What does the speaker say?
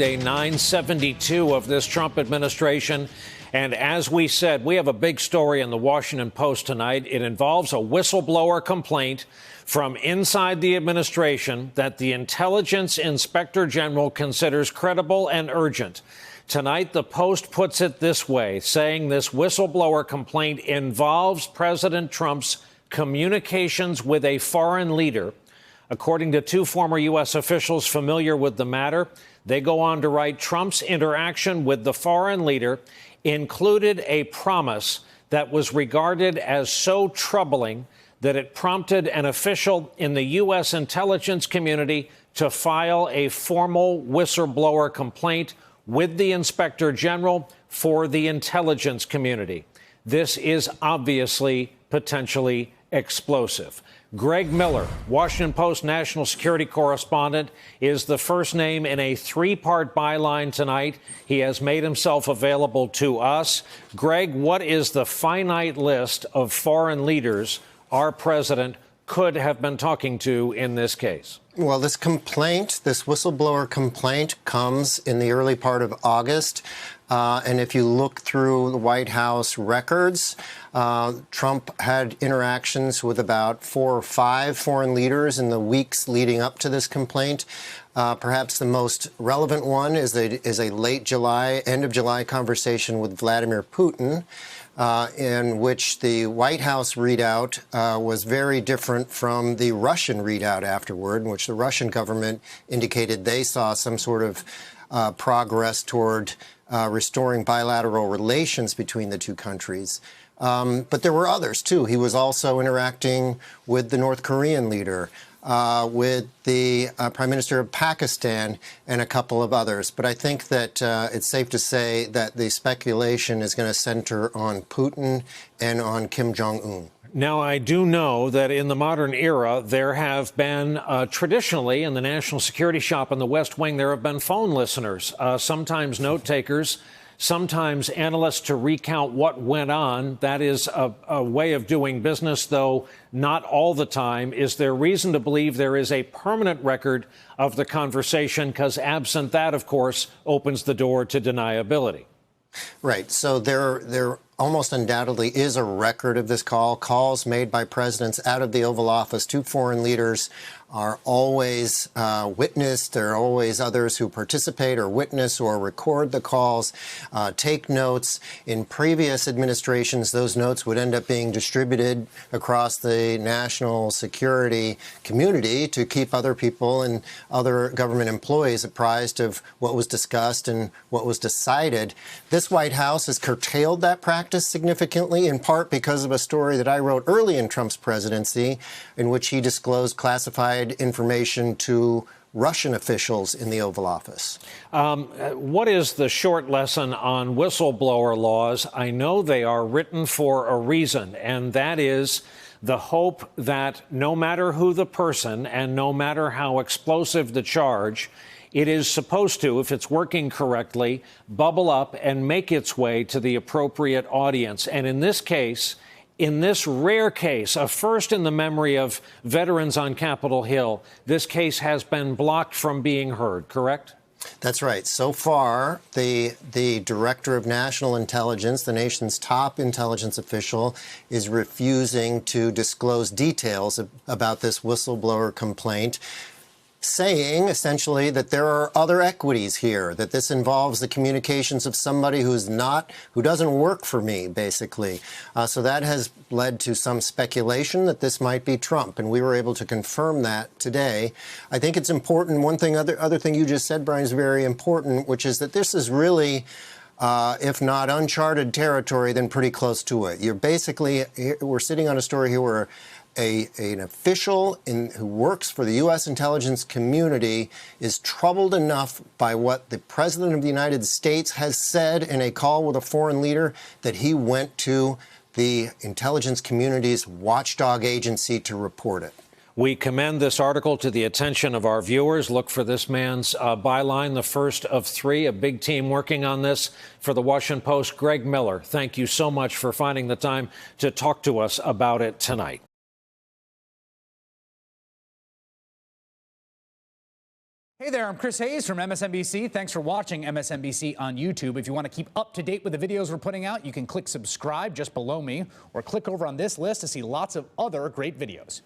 day 972 of this Trump administration. And as we said, we have a big story in the Washington Post tonight. It involves a whistleblower complaint from inside the administration that the Intelligence Inspector General considers credible and urgent. Tonight, the Post puts it this way, saying this whistleblower complaint involves President Trump's communications with a foreign leader. According to two former U.S. officials familiar with the matter, they go on to write Trump's interaction with the foreign leader included a promise that was regarded as so troubling that it prompted an official in the U.S. intelligence community to file a formal whistleblower complaint with the Inspector General for the intelligence community. This is obviously potentially explosive. Greg Miller, Washington Post national security correspondent, is the first name in a three-part byline tonight. He has made himself available to us. Greg, what is the finite list of foreign leaders our president could have been talking to in this case? Well, this whistleblower complaint comes in the early part of August. And if you look through the White House records, Trump had interactions with about 4 or 5 foreign leaders in the weeks leading up to this complaint. Perhaps the most relevant one is a late July, end of July conversation with Vladimir Putin, in which the White House readout was very different from the Russian readout afterward, in which the Russian government indicated they saw some sort of progress toward restoring bilateral relations between the two countries. But there were others, too. He was also interacting with the North Korean leader, with the Prime Minister of Pakistan, and a couple of others. But I think that it's safe to say that the speculation is going to center on Putin and on Kim Jong-un. Now, I do know that in the modern era, there have been traditionally in the national security shop in the West Wing, there have been phone listeners, sometimes note takers, sometimes analysts to recount what went on. That is a way of doing business, though not all the time. Is there reason to believe there is a permanent record of the conversation? Because absent that, of course, opens the door to deniability. Right. So there almost undoubtedly is a record of this call. Calls made by presidents out of the Oval Office to foreign leaders are always witnessed. There are always others who participate or witness or record the calls, take notes. In previous administrations, those notes would end up being distributed across the national security community to keep other people and other government employees apprised of what was discussed and what was decided. This White House has curtailed that practice significantly, in part because of a story that I wrote early in Trump's presidency, in which he disclosed classified information to Russian officials in the Oval Office. What is the short lesson on whistleblower laws? I know they are written for a reason, and that is the hope that no matter who the person and no matter how explosive the charge, it is supposed to, if it's working correctly, bubble up and make its way to the appropriate audience. And in this case, in this rare case, a first in the memory of veterans on Capitol Hill, this case has been blocked from being heard, correct? That's right. So far, the Director of National Intelligence, the nation's top intelligence official, is refusing to disclose details about this whistleblower complaint, saying essentially that there are other equities here, that this involves the communications of somebody who doesn't work for me, basically. So that has led to some speculation that this might be Trump, and we were able to confirm that today. I think it's important. One thing, other thing you just said, Brian, is very important, which is that this is really, if not uncharted territory, then pretty close to it. We're sitting on a story here where an official who works for the U.S. intelligence community is troubled enough by what the President of the United States has said in a call with a foreign leader that he went to the intelligence community's watchdog agency to report it. We commend this article to the attention of our viewers. Look for this man's byline, the first of 3, a big team working on this for the Washington Post. Greg Miller, thank you so much for finding the time to talk to us about it tonight. Hey there, I'm Chris Hayes from MSNBC. Thanks for watching MSNBC on YouTube. If you want to keep up to date with the videos we're putting out, you can click subscribe just below me or click over on this list to see lots of other great videos.